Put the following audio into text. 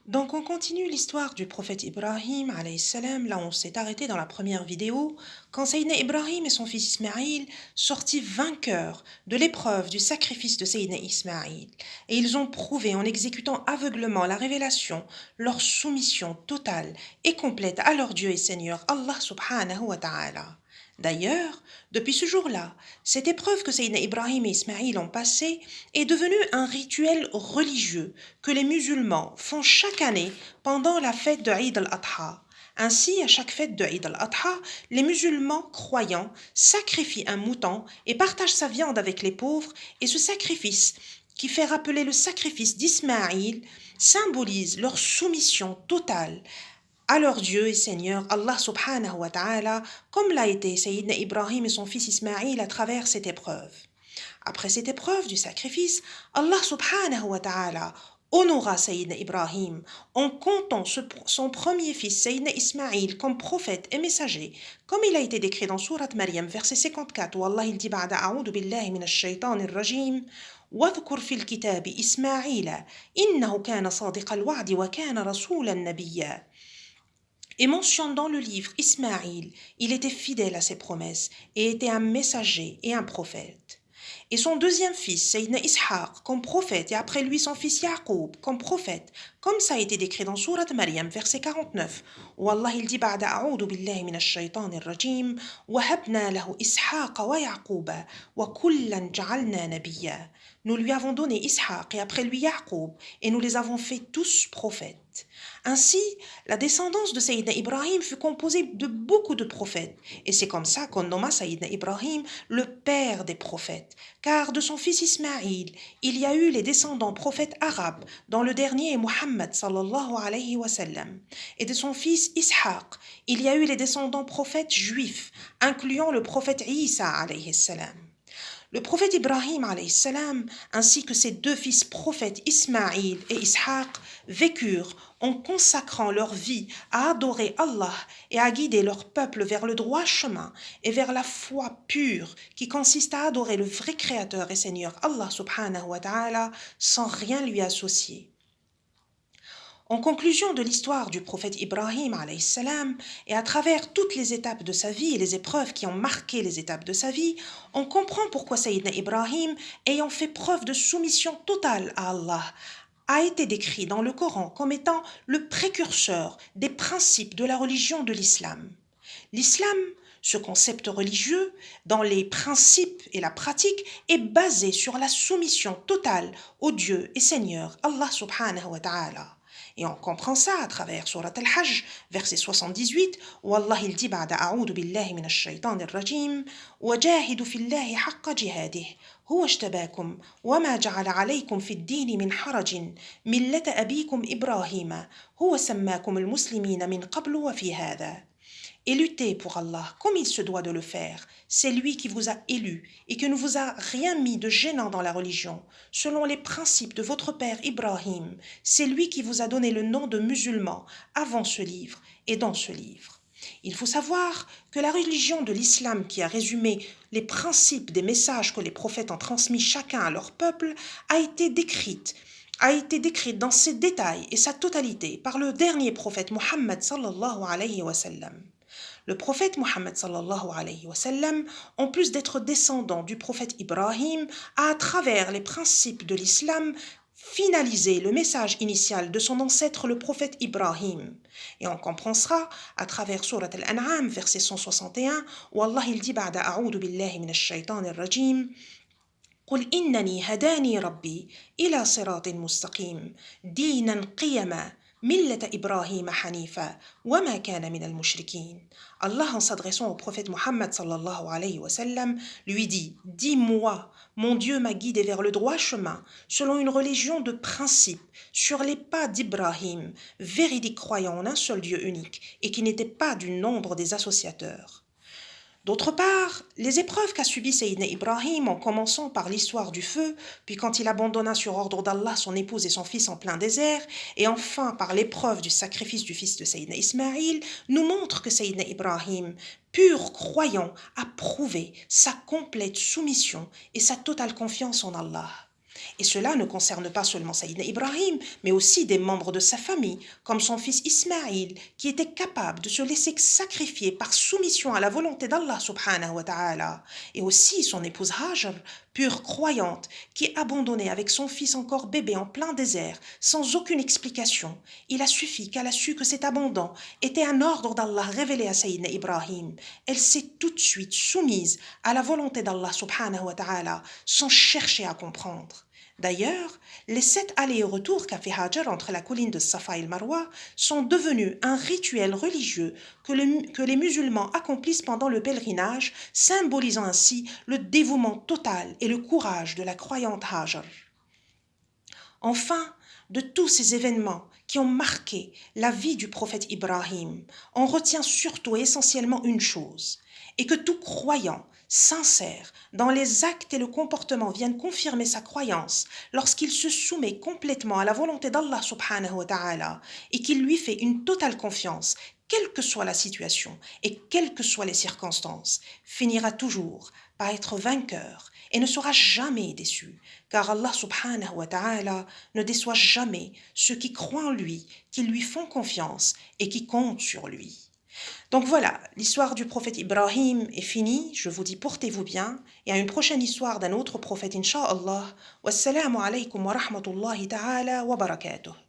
Donc on continue l'histoire du prophète Ibrahim alayhi salam, là on s'est arrêté dans la première vidéo, quand Sayyidina Ibrahim et son fils Ismaïl sortis vainqueurs de l'épreuve du sacrifice de Sayyidina Ismaïl. Et ils ont prouvé en exécutant aveuglement la révélation, leur soumission totale et complète à leur Dieu et Seigneur Allah subhanahu wa ta'ala. D'ailleurs, depuis ce jour-là, cette épreuve que Sayyidina Ibrahim et Ismaïl ont passée est devenue un rituel religieux que les musulmans font chaque année pendant la fête de Eid al-Adha. Ainsi, à chaque fête de Eid al-Adha, les musulmans croyants sacrifient un mouton et partagent sa viande avec les pauvres, et ce sacrifice, qui fait rappeler le sacrifice d'Ismaïl, symbolise leur soumission totale à leur Dieu et Seigneur Allah subhanahu wa ta'ala, comme l'a été Sayyidina Ibrahim et son fils Ismaïl à travers cette épreuve. Après cette épreuve du sacrifice, Allah subhanahu wa ta'ala honora Sayyidina Ibrahim en comptant son premier fils Sayyidina Ismaïl comme prophète et messager, comme il a été décrit dans Surat Maryam, verset 54, où Allah il dit بعد أعوذ بالله من الشيطان الرجيم واذكر في الكتاب إسماعيل إنه كان صادق الوعد وكان رسولا نبيا. Et mentionne dans le livre Ismaïl, il était fidèle à ses promesses et était un messager et un prophète. Et son deuxième fils, Sayyidina Ishaq, comme prophète, et après lui son fils Yaqub, comme prophète, comme ça a été décrit dans Surat Maryam, verset 49, où Allah il dit بعد أعوذ بالله من الشيطان الرجيم وهبنا له إسحاق ويعقوب وكلا جعلنا نبيا. Nous lui avons donné Ishaq et après lui Yaqub, et nous les avons fait tous prophètes. Ainsi, la descendance de Sayyidina Ibrahim fut composée de beaucoup de prophètes, et c'est comme ça qu'on nomma Sayyidina Ibrahim le père des prophètes, car de son fils Ismaïl, il y a eu les descendants prophètes arabes, dont le dernier est Muhammad sallallahu alayhi wa sallam, et de son fils Ishaq, il y a eu les descendants prophètes juifs, incluant le prophète Isa alayhi salam. Le prophète Ibrahim alayhi salam, ainsi que ses deux fils prophètes Ismaïl et Ishaq, vécurent en consacrant leur vie à adorer Allah et à guider leur peuple vers le droit chemin et vers la foi pure qui consiste à adorer le vrai Créateur et Seigneur Allah subhanahu wa ta'ala sans rien lui associer. En conclusion de l'histoire du prophète Ibrahim alayhi salam, et à travers toutes les étapes de sa vie et les épreuves qui ont marqué les étapes de sa vie, on comprend pourquoi Sayyidina Ibrahim, ayant fait preuve de soumission totale à Allah, a été décrit dans le Coran comme étant le précurseur des principes de la religion de l'islam. L'islam, ce concept religieux, dans les principes et la pratique, est basé sur la soumission totale au Dieu et Seigneur Allah subhanahu wa ta'ala. Et on comprend ça à travers Surat Al-Hajj, verset 78, où Allah il dit بعد أعوذ بالله من الشيطان الرجيم وجاهدوا في الله حق جهاده هو اجتباكم وما جعل عليكم في الدين من حرج ملة أبيكم إبراهيم هو سماكم المسلمين من قبل وفي هذا. Et luttez pour Allah comme il se doit de le faire. C'est lui qui vous a élu et qui ne vous a rien mis de gênant dans la religion, selon les principes de votre père Ibrahim. C'est lui qui vous a donné le nom de musulman avant ce livre et dans ce livre. Il faut savoir que la religion de l'islam qui a résumé les principes des messages que les prophètes ont transmis chacun à leur peuple a été décrite dans ses détails et sa totalité par le dernier prophète Muhammad sallallahu alayhi wa sallam. Le prophète Muhammad sallallahu alayhi wa sallam, en plus d'être descendant du prophète Ibrahim, a à travers les principes de l'islam finalisé le message initial de son ancêtre le prophète Ibrahim. Et on comprend ça à travers Surat Al-An'am, verset 161, où Allah il dit بعد أعوذ بالله من الشيطان الرجيم قل إنني هداني ربي إلى صراط مستقيم دينا قيما ملة إبراهيم حنيفا وما كان من المشركين. Allah, en s'adressant au prophète Muhammad sallallahu alayhi wa sallam, lui dit: Dis-moi, mon Dieu m'a guidé vers le droit chemin, selon une religion de principe, sur les pas d'Ibrahim, véridique croyant en un seul Dieu unique, et qui n'était pas du nombre des associateurs. D'autre part, les épreuves qu'a subies Sayyidina Ibrahim en commençant par l'histoire du feu, puis quand il abandonna sur ordre d'Allah son épouse et son fils en plein désert, et enfin par l'épreuve du sacrifice du fils de Sayyidina Ismaïl, nous montrent que Sayyidina Ibrahim, pur croyant, a prouvé sa complète soumission et sa totale confiance en Allah. Et cela ne concerne pas seulement Sayyidina Ibrahim, mais aussi des membres de sa famille, comme son fils Ismaïl, qui était capable de se laisser sacrifier par soumission à la volonté d'Allah subhanahu wa ta'ala. Et aussi son épouse Hajar, pure croyante, qui abandonnait avec son fils encore bébé en plein désert, sans aucune explication. Il a suffi qu'elle a su que cet abandon était un ordre d'Allah révélé à Sayyidina Ibrahim. Elle s'est tout de suite soumise à la volonté d'Allah subhanahu wa ta'ala, sans chercher à comprendre. D'ailleurs, les 7 allers et retours qu'a fait Hajar entre la colline de Safa et le Marwa sont devenus un rituel religieux que les musulmans accomplissent pendant le pèlerinage, symbolisant ainsi le dévouement total et le courage de la croyante Hajar. Enfin, de tous ces événements qui ont marqué la vie du prophète Ibrahim, on retient surtout et essentiellement une chose, et que tout croyant sincère dans les actes et le comportement vienne confirmer sa croyance lorsqu'il se soumet complètement à la volonté d'Allah subhanahu wa ta'ala et qu'il lui fait une totale confiance, quelle que soit la situation et quelles que soient les circonstances, finira toujours par être vainqueur et ne sera jamais déçu, car Allah subhanahu wa ta'ala ne déçoit jamais ceux qui croient en lui, qui lui font confiance et qui comptent sur lui. Donc voilà, l'histoire du prophète Ibrahim est finie, je vous dis portez-vous bien, et à une prochaine histoire d'un autre prophète, incha'Allah. Wassalamu alaykum wa rahmatullahi ta'ala wa barakatuh.